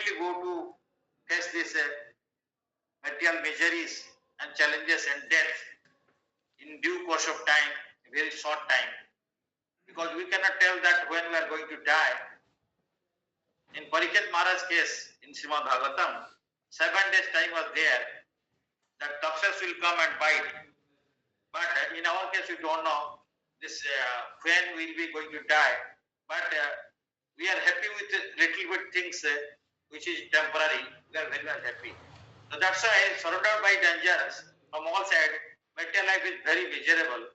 definitely go to face these material miseries and challenges and death in due course of time, very short time. Because we cannot tell that when we are going to die. In Parikshit Maharaj's case, in Srimad Bhagavatam, 7 days time was there that Takshas will come and bite. But in our case, we don't know this when we will be going to die. But we are happy with little bit things which is temporary. We are very much happy. So that's why surrounded by dangers from all sides, material life is very miserable.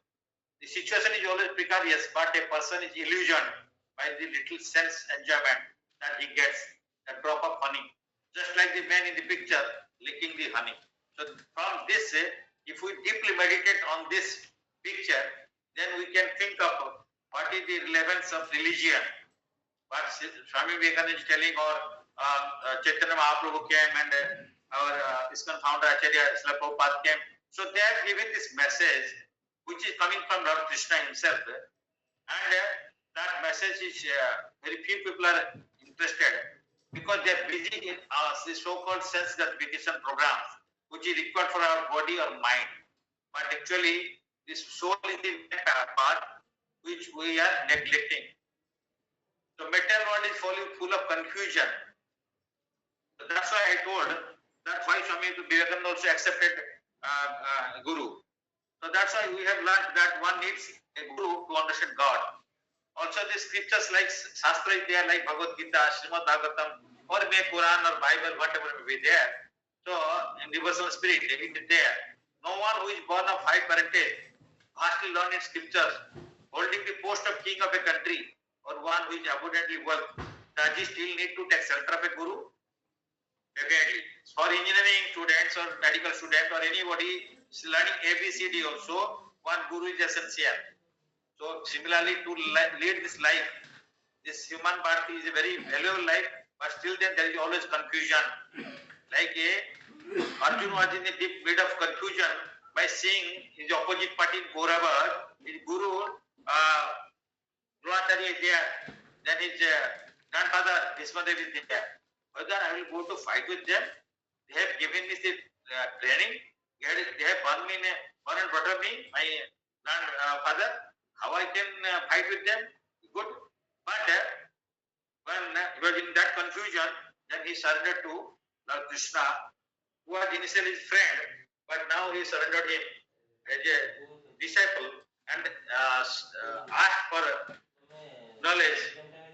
The situation is always precarious, but a person is illusioned by the little sense enjoyment that he gets, a drop of honey. Just like the man in the picture licking the honey. So from this, if we deeply meditate on this picture, then we can think of what is the relevance of religion. What Swami Vivekananda is telling, or Chaitanya Mahaprabhu came, and our ISKCON founder Acharya Srila Prabhupada came. So they are giving this message which is coming from Lord Krishna himself, and that message is very few people are interested because they are busy in the so-called sense gratification programs, which is required for our body or mind. But actually, this soul is the part which we are neglecting. So material world is full of confusion. So that's why I told that why Swami Vivekananda also accepted Guru. So that's why we have learned that one needs a Guru to understand God. Also the scriptures like Shastra is there, like Bhagavad Gita, Srimad Bhagavatam, or may Quran or Bible, whatever may be there. So in devotional spirit, it is there. No one who is born of high parentage, vastly learned in scriptures, holding the post of king of a country, or one who is abundantly wealth, does he still need to take shelter of a Guru? Definitely. For engineering students or medical students or anybody learning ABCD also, one Guru is essential. So similarly, to lead this life, this human birth is a very valuable life, but still then there is always confusion. Like Arjuna was in the deep mid of confusion by seeing his opposite party in Kaurava, his Guru Dronacharya is there, then his grandfather Biswal is there. Whether I will go to fight with them, they have given me the training, they have born and brought up me, my grandfather, how I can fight with them? Good. But when he was in that confusion, then he surrendered to Lord Krishna, who was initially his friend, but now he surrendered him as a disciple and asked for knowledge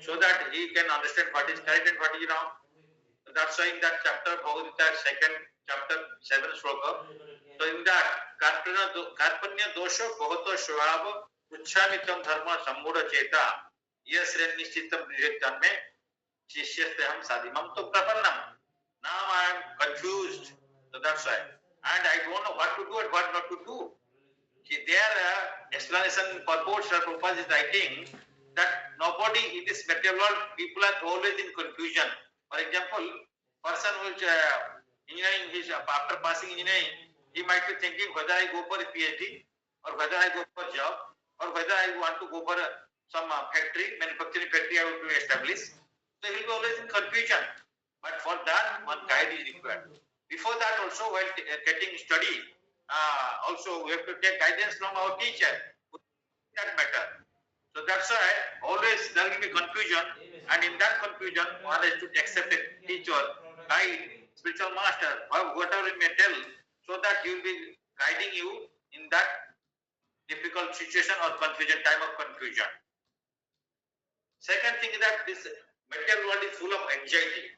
so that he can understand what is correct and what is wrong. So that's why in that chapter, Bhagavad Gita, 2nd chapter, 7th sloka. So in that, Karpanya dosha bhavato svabhava uchchamitam dharma sammudha cheta yasren nishchitam nijettan me shishyasteham sadhimam to prapannam. Now I am confused. So that's why. And I don't know what to do and what not to do. See, their explanation purports or purpose is writing that nobody in this material world, people are always in confusion. For example, person who is engineering, after passing engineering, he might be thinking whether I go for a PhD or whether I go for a job or whether I want to go for some factory, manufacturing factory I want to establish. So he will be always in confusion. But for that, one guide is required. Before that also, while getting study, also we have to take guidance from our teacher. That matter. So that's why always there will be confusion, and in that confusion, one has to accept a teacher, guide, spiritual master, whatever you may tell, so that he will be guiding you in that difficult situation or confusion, time of confusion. Second thing is that this material world is full of anxiety.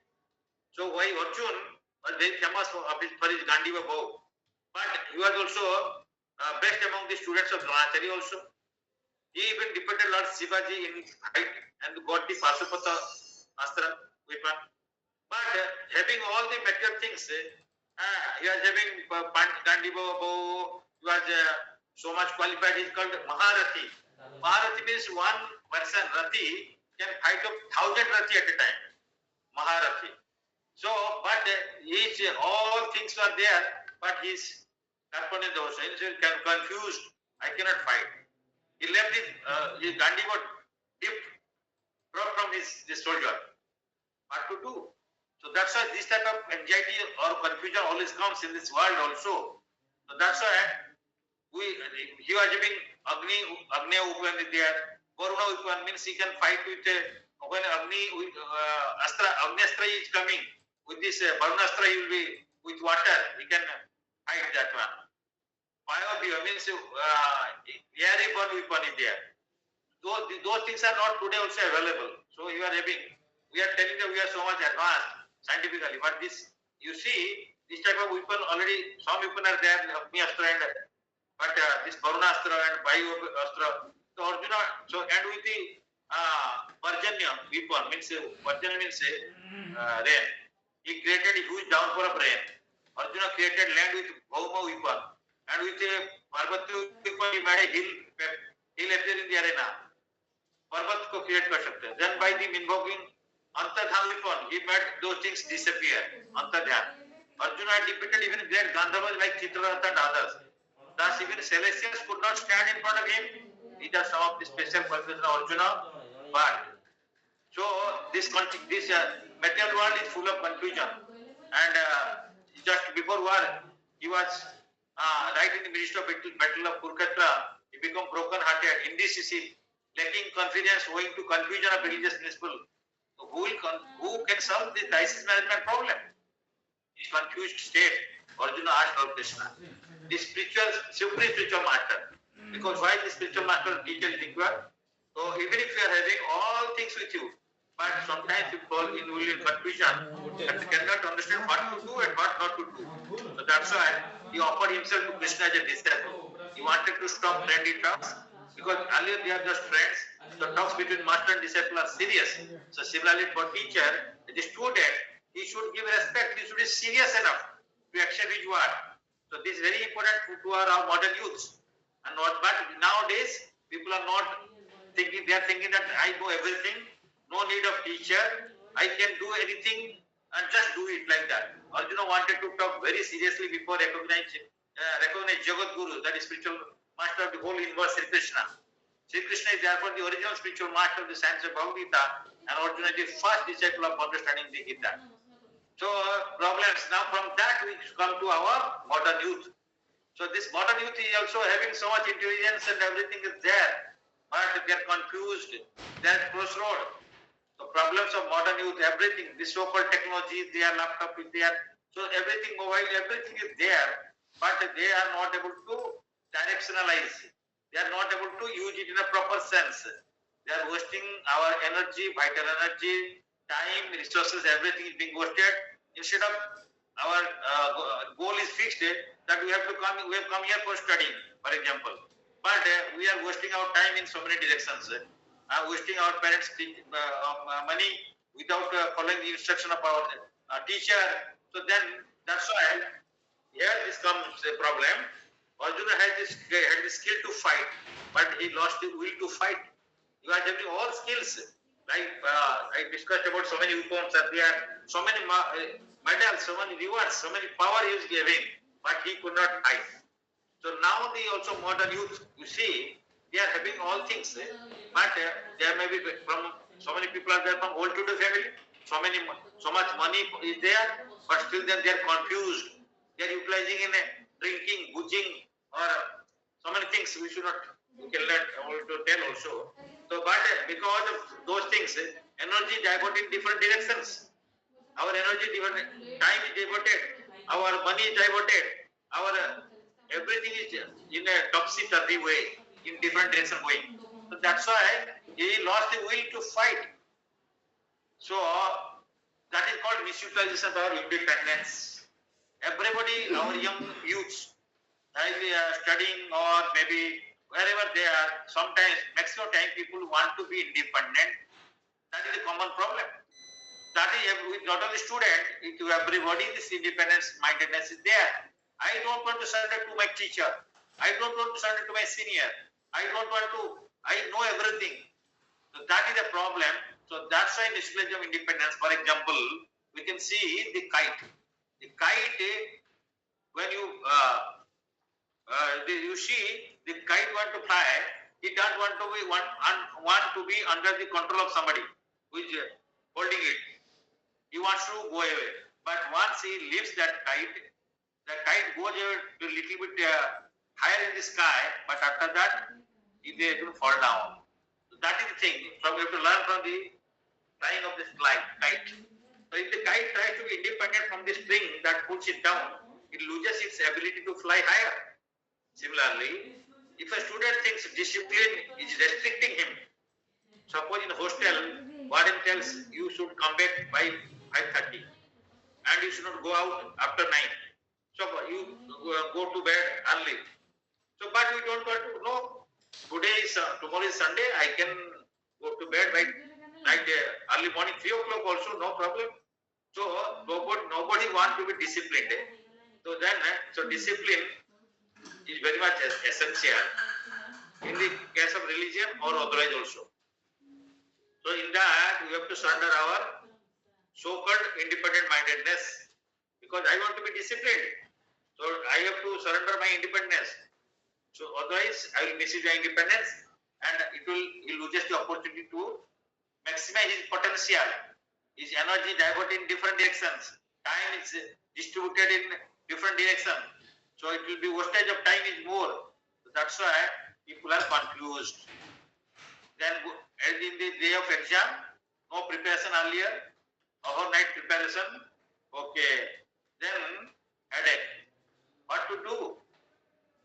So why Arjun was very famous for his Gandiva bow, but he was also best among the students of Dronacharya also. He even defeated Lord Shivaji in fight and got the Pasupata Astra weapon. But having all the material things, he was having Gandiva bow, he was so much qualified, he is called Maharathi. Maharathi means one person, Rathi, can fight up 1,000 Rathi at a time. Maharathi. So, but all things were there, but he is confused. I cannot fight. He left his Gandiva dipped, dropped from his soldier. What to do? So that's why this type of anxiety or confusion always comes in this world also. So that's why we he was having Agni Upan is there. Varuna Upan means he can fight with when Agni Astra is coming with this Varuna Astra, he will be with water. He can fight that one. Fire means air weapon is there. Those things are not today also available. So you are having, we are telling that we are so much advanced scientifically, but this, you see, this type of weapon already, some weapon are there, Agni Astra and, but this Varuna Astra and Vayu Astra. So Arjuna, so and with the Parjanya weapon means, Parjanya means rain. He created a huge downpour of rain. Arjuna created land with Bhauma weapon, and with a Parvati weapon he made a hill appear in the arena. पर्वत को create कर सकते हैं. Then by the invoking Antardhan weapon, he made those things disappear. Antardhan. Arjuna defeated even great Gandharvas like Chitraratha and others. Thus even Celestials could not stand in front of him. These are some of the special qualifications of Arjuna. But so this material world is full of confusion. And just before war, he was right in the midst of battle of Kurukshetra. He became broken-hearted, indecisive, lacking confidence, owing to confusion of religious principle. So who can solve this crisis management problem? In confused state, Arjuna asked Lord Krishna, the supreme spiritual master. Because why the spiritual master teacher is required? So even if you are having all things with you, but sometimes you fall in confusion and you cannot understand what to do and what not to do. So that's why he offered himself to Krishna as a disciple. He wanted to stop friendly talks, because earlier they are just friends. The talks between master and disciple are serious. So similarly for teacher, the student, he should give respect. He should be serious enough to accept his word. So this is very important to our modern youths. And but nowadays people are not thinking. They are thinking that I know everything. No need of teacher. I can do anything and just do it like that. Arjuna wanted to talk very seriously before recognize Jagat Guru, that is spiritual master of the whole universe, Sri Krishna. Sri Krishna is therefore the original spiritual master of the science of Bhagavad Gita, and Arjuna is the first disciple of understanding the Gita. So problems. Now from that we come to our modern youth. So this modern youth is also having so much intelligence and everything is there, but they are confused. They are crossroad. The problems of modern youth, everything, the so-called technology, they are laptop, they are, so everything, mobile, everything is there, but they are not able to directionalize. They are not able to use it in a proper sense. They are wasting our energy, vital energy, time, resources, everything is being wasted. Instead of our goal is fixed, that we have come here for studying, for example. But we are wasting our time in so many directions. Wasting our parents' money without following the instruction of our teacher. So then that's why here this comes a problem. Arjuna had the skill to fight, but he lost the will to fight. You are having all skills. Like I discussed about so many weapons, and there are so many medals, so many rewards, so many power he was giving, but he could not fight. So now the also modern youth, you see, they are having all things, but there may be from so many people are there from well-to-do family, so much money is there, but still then they are confused. They are utilizing in drinking, boozing, or so many things we can let to tell also. So, but because of those things, energy diverted in different directions. Our energy diverted, time is diverted, our money is diverted, our everything is in a topsy-turvy way, in different direction going. So that's why he lost the will to fight. So that is called misutilization of our independence. Everybody, our young youths, they are studying or maybe wherever they are, sometimes, maximum time people want to be independent. That is a common problem. That is with not only student, to everybody, this independence mindedness is there. I don't want to surrender to my teacher. I don't want to surrender to my senior. I know everything. So that is a problem. So that's why display of independence. For example, we can see the kite. The kite, when you see the kite want to fly, it doesn't want to be under the control of somebody who is holding it. He wants to go away. But once he lifts that kite, the kite goes a little bit higher in the sky, but after that, he will fall down. So that is the thing. So we have to learn from the flying of this kite. So if the kite tries to be independent from the string that pulls it down, it loses its ability to fly higher. Similarly, if a student thinks discipline is restricting him, suppose in a hostel, warden tells you should come back by 5:30 and you should not go out after 9. So you go to bed early. So, but we don't want to know. Tomorrow is Sunday. I can go to bed by night, early morning, 3 o'clock also, no problem. So nobody wants to be disciplined. So then, so discipline is very much essential in the case of religion or otherwise also. So in that, we have to surrender our so-called independent mindedness because I want to be disciplined. So I have to surrender my independence. So otherwise, I will misuse my independence and he loses the opportunity to maximize his potential. His energy diverted in different directions. Time is distributed in different directions. So it will be wastage of time is more. So that's why people are confused. Then in the day of exam, no preparation earlier, overnight preparation. Okay. Then headache. What to do?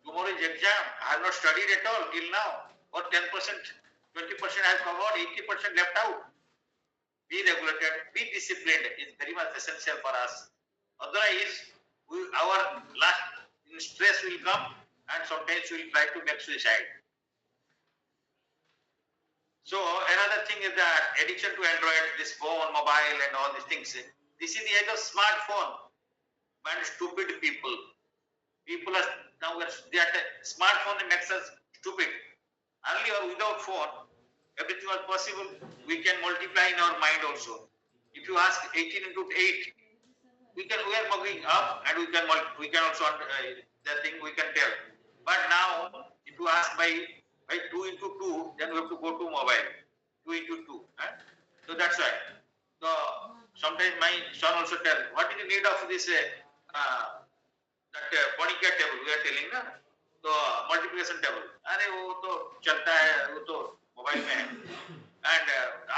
Tomorrow is exam. I have not studied at all till now. Or 10%, 20% I have covered, 80% left out. Be regulated, be disciplined is very much essential for us. Otherwise, our last stress will come and sometimes we will try to make suicide. So another thing is that addiction to Android, this phone, mobile and all these things. This is the age of smartphone and stupid people. People are now smartphone makes us stupid. Earlier without phone, everything was possible. We can multiply in our mind also. If you ask 18 into 8, we are moving up and we can also the thing we can tell. But now if you ask by 2 into 2, then we have to go to mobile. 2 into 2. So that's why. So sometimes my son also tell, what is the need of this Ponica table we are telling na? तो multiplication table अरे वो तो चलता है वो तो mobile में है एंड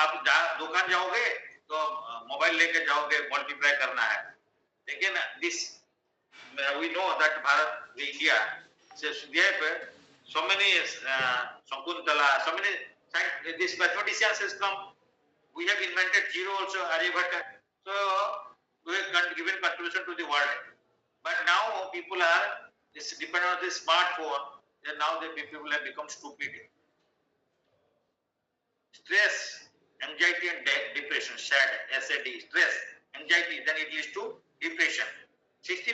आप दुकान जाओगे तो मोबाइल लेके जाओगे मल्टीप्लाई करना है लेकिन this we know that Bharat India they have so many Shakuntala, so many these mathematicians has come. We have invented zero also, Aryabhatta. So we have given contribution to the world. But now people are dependent on the smartphone. And now the people have become stupid. Stress, anxiety and depression, SAD, stress, anxiety, then it leads to depression. 65%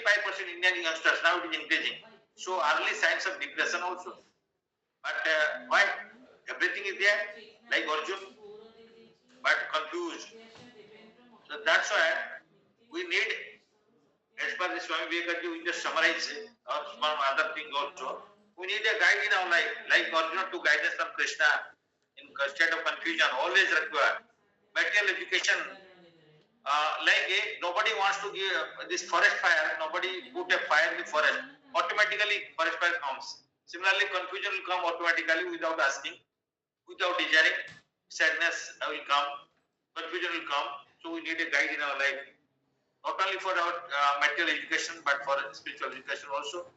Indian youngsters now it is increasing. So early signs of depression also. But why? Everything is there, like Arjun, but confused. So that's why we need, as per the Swami Vivekananda, we just summarize or some other thing also. We need a guide in our life, like Arjuna to guide us from Krishna in state of confusion, always required. Material education, nobody wants to give this forest fire, nobody put a fire in the forest. Automatically forest fire comes. Similarly, confusion will come automatically without asking, without desiring. Sadness will come, confusion will come. So we need a guide in our life, not only for our material education, but for spiritual education also.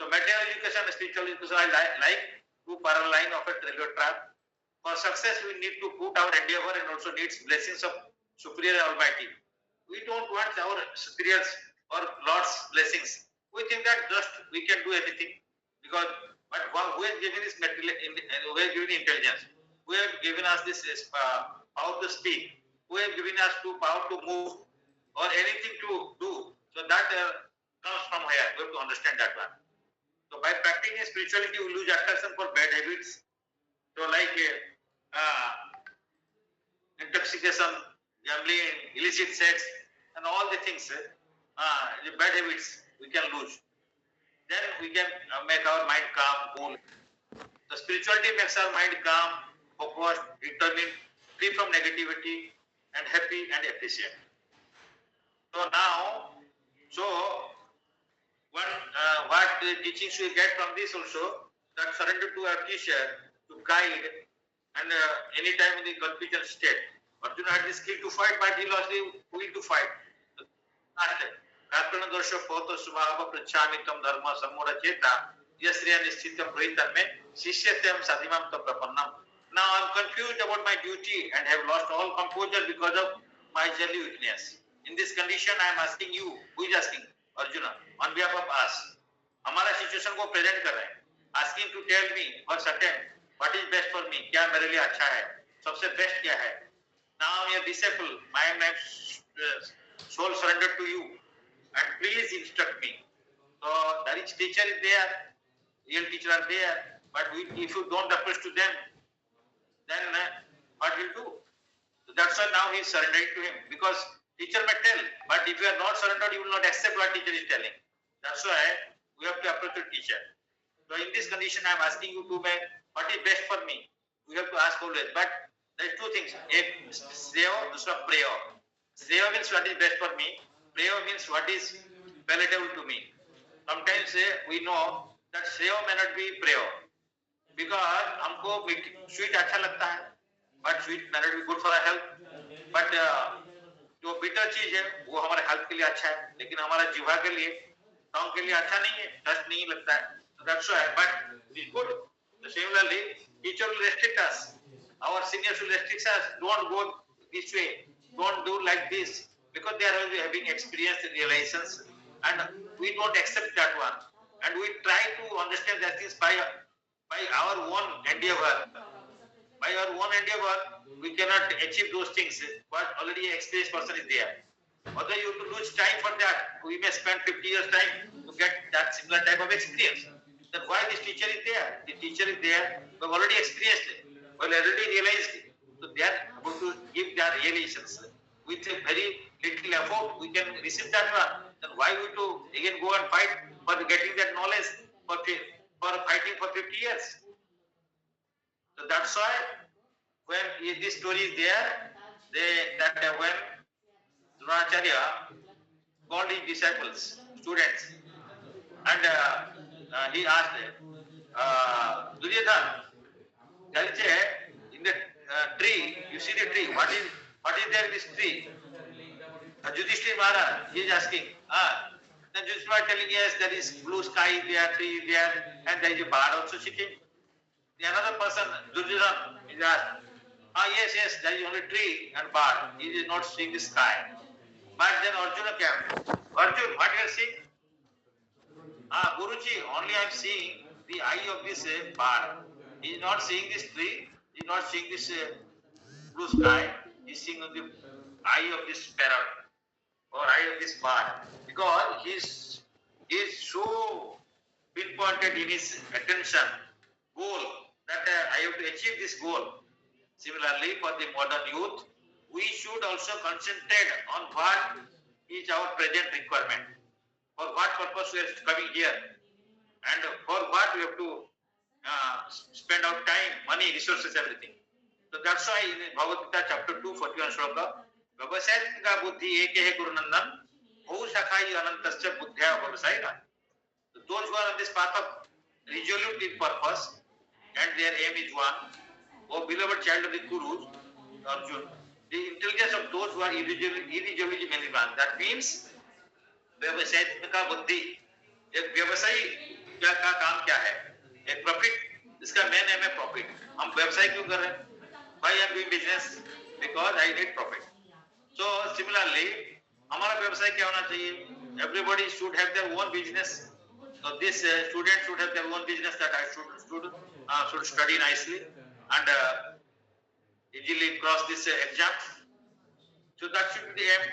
So material education and spiritual education are like two parallel lines of a railway track. For success, we need to put our endeavor and also needs blessings of Superior Almighty. We don't want our superiors or Lord's blessings. We think that just we can do anything because but who has given this material, who has given intelligence, who has given us this power to speak, who has given us power to move or anything to do. So that comes from here. We have to understand that one. So by practicing spirituality, we lose attraction for bad habits. So like intoxication, gambling, illicit sex, and all the things, the bad habits we can lose. Then we can make our mind calm, cool. The spirituality makes our mind calm, focused, determined, free from negativity, and happy and efficient. what teachings we get from this also, that surrender to our teacher to guide, and anytime in the confusion state. Arjuna had the skill to fight, but he lost the will to fight. Karpana dosha photo subhava prachamitam dharma samura cheta yasriya nishchitam prahitam me shishyatam sadimam tam prapannam. Now I am confused about my duty and have lost all composure because of my jelly weakness. In this condition, I am asking you, who is asking? Arjuna, on behalf of us. हमारा situation को present कर रहे हैं, asking to tell me for certain what is best for me, क्या मेरे लिए अच्छा है, सबसे बेस्ट क्या है. Now I am a disciple, my soul surrendered to you, and please instruct me. So there is teacher is there, real teacher are there, but if you don't approach to them, then what will do? So that's why now he is surrendering to him, because teacher may tell, but if you are not surrendered, you will not accept what teacher is telling. That's why we have to approach the teacher. So in this condition, I am asking you to make what is best for me. We have to ask always. But there are two things. Ek Sreyo, dusra Preyo. Sreyo means what is best for me. Preyo means what is palatable to me. Sometimes we know that Sreyo may not be Preyo, because हमको sweet अच्छा लगता है, but sweet may not be good for our health. But जो bitter चीज है वो हमारे health के लिए अच्छा है, लेकिन हमारा जीवा के लिए, टंग के लिए अच्छा नहीं है, टेस्ट नहीं लगता है. That's why, but it is good. Similarly, teacher will restrict us. Our seniors will restrict us. Don't go this way. Don't do like this, because they are having experienced realizations, and we don't accept that one. And we try to understand that things by our own endeavor. By our own endeavor, we cannot achieve those things. But already an experienced person is there. Although you have to lose time for that, we may spend 50 years time to get that similar type of experience. Then why this teacher is there? The teacher is there. We have already experienced it. We have already realized it. So they are able to give their realizations. With a very little effort, we can receive that one. Then why we to again go and fight for getting that knowledge for fighting for 50 years? So that's why when this story is there, when Dronacharya called his disciples, students, and he asked Duryodhana, in the tree, you see the tree, what is there in this tree? Yudhishthira Maharaj, he is asking. Then Yudhishthira telling, yes, there is blue sky there, tree there, and there is a bird also sitting. The another person, Duryodhana, is asked, yes, there is only tree and bird. He is not seeing the sky. But then Arjuna came. Arjuna, what you are seeing? Guruji, only I am seeing the eye of this bird. He is not seeing this tree. He is not seeing this blue sky. He is seeing the eye of this parrot or eye of this bird. Because he is so pinpointed in his attention goal that I have to achieve this goal. Similarly, for the modern youth, we should also concentrate on what is our present requirement, for what purpose we are coming here, and for what we have to spend our time, money, resources, everything. So that's why in Bhagavad Gita chapter 2, 41 shloka, Vyavasayika buddhi eke he gurunandan, bhu shakhai anantasya buddhya vyavasayika. So those who are on this path of resolute in purpose, and their aim is one, O beloved child of the Gurus, Arjuna, the intelligence of those who are irresolute in many plans. That means, व्यवसाय का बुद्धि, एक व्यवसायी का काम क्या है? एक प्रॉफिट, इसका मेन एम है प्रॉफिट. हम व्यवसाय क्यों कर रहे हैं? Why I am doing business? Because I need profit. So similarly, हमारा व्यवसाय क्या होना चाहिए? Everybody should have their own business. So this student should have their own business, that I should study nicely and easily cross this exam. So that should be the aim.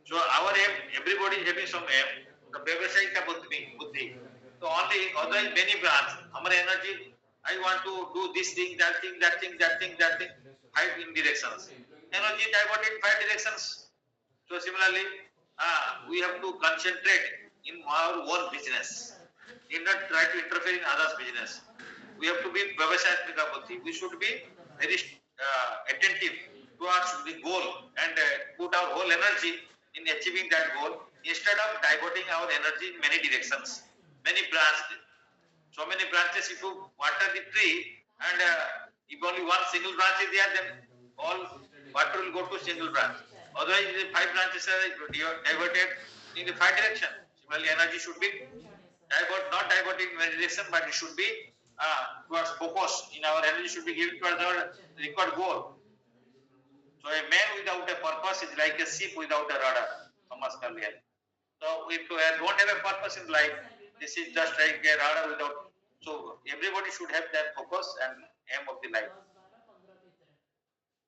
So our aim, everybody is having some aim. The व्यवसाय का बुद्धि. So only other many branches. हमारे energy, I want to do this thing, that thing, that thing, that thing, that thing. 5 in directions. Energy diverted in 5 directions. So similarly, we have to concentrate in our own business. We not try to interfere in others' business. We have to be vyavasayatmika buddhi. We should be very attentive towards the goal and put our whole energy in achieving that goal instead of diverting our energy in many directions. many branches. So many branches, if you water the tree and if only one single branch is there, then all water will go to single branch. Otherwise, the 5 branches are diverted in the 5 direction. Similarly, energy should be not diverted in one direction, but it should be towards focus. In our energy should be given towards our required goal. So a man without a purpose is like a ship without a rudder. So if you don't have a purpose in life, this is just like a rudder without. So everybody should have that focus and aim of the life.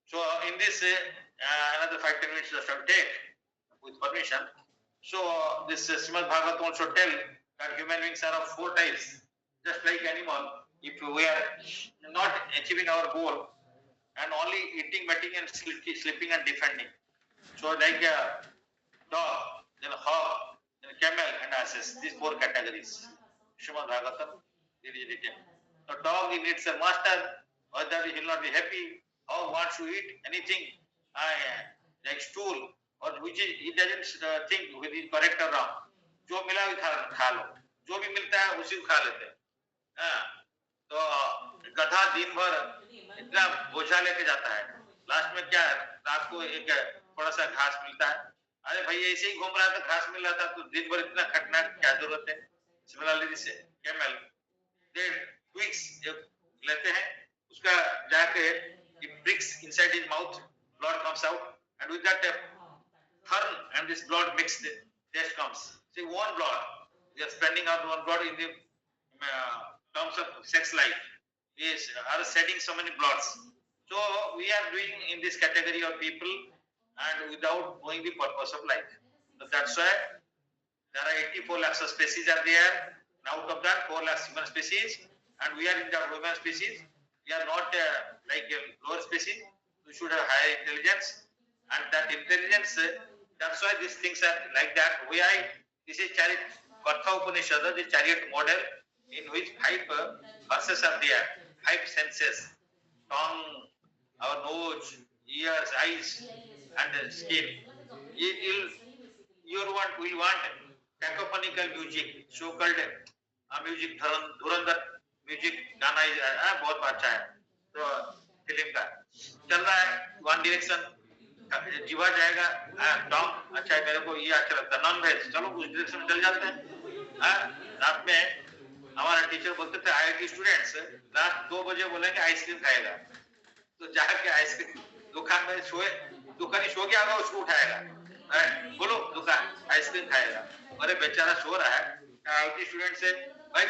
So in this another 5-10 minutes I shall take with permission. So this Srimad Bhagavatam also tell that human beings are of 4 types, just like animal. If we are not achieving our goal and only eating, mating and sleeping and defending. So like a dog, then hog, then camel and asses. These 4 categories. Srimad Bhagavatam is written. The dog needs a master, other he will not be happy. Hog wants to eat anything like stool or which is, he doesn't think with is correct or wrong. जो मिला भी खा लो, जो भी मिलता है उसी को खा लेते हैं. तो गधा दिन भर इतना बोझा लेके जाता है, लास्ट में क्या रात को एक थोड़ा सा घास मिलता है. अरे भाई ऐसे ही घूम रहा था, घास मिल रहा था तो दिन भर इतना खटना क्या जरूरत है. सिमिलरली से कैमल दे ट्विक्स लेते हैं, उसका जाके it pricks inside his mouth, blood comes out, and with that thorn and this blood mixed, taste comes. See, one blood, we are spending our one blood in the terms of sex life. We are shedding so many bloods. So we are doing in this category of people and without knowing the purpose of life. So that's why there are 84 lakhs of species are there. And out of that, 4 lakhs human species, and we are in the human species. We are not like a lower species. We should have higher intelligence, and that intelligence. That's why these things are like that. This is chariot Katha Upanishad, the chariot model in which 5 verses are there, 5 senses: tongue, our nose, ears, eyes, and skin. You will want cacophonical music, so-called music, Dhurandhar music गाना बहुत अच्छा है. तो film का चल रहा है, one direction जीवा जाएगा. टॉम अच्छा है, मेरे को ये अच्छा लगता है, नॉन वेज, चलो उस डायरेक्शन में चल जाते हैं. रात में हमारा टीचर बोलते थे आईआईटी स्टूडेंट्स रात 2 बजे बोलेंगे आइसक्रीम खाएगा, तो जाके आइसक्रीम दुकान में दुकानी सो गया होगा, उसको उठाएगा, बोलो दुकान आइसक्रीम खाएगा. अरे बेचारा सो रहा है, आईआईटी स्टूडेंट से भाई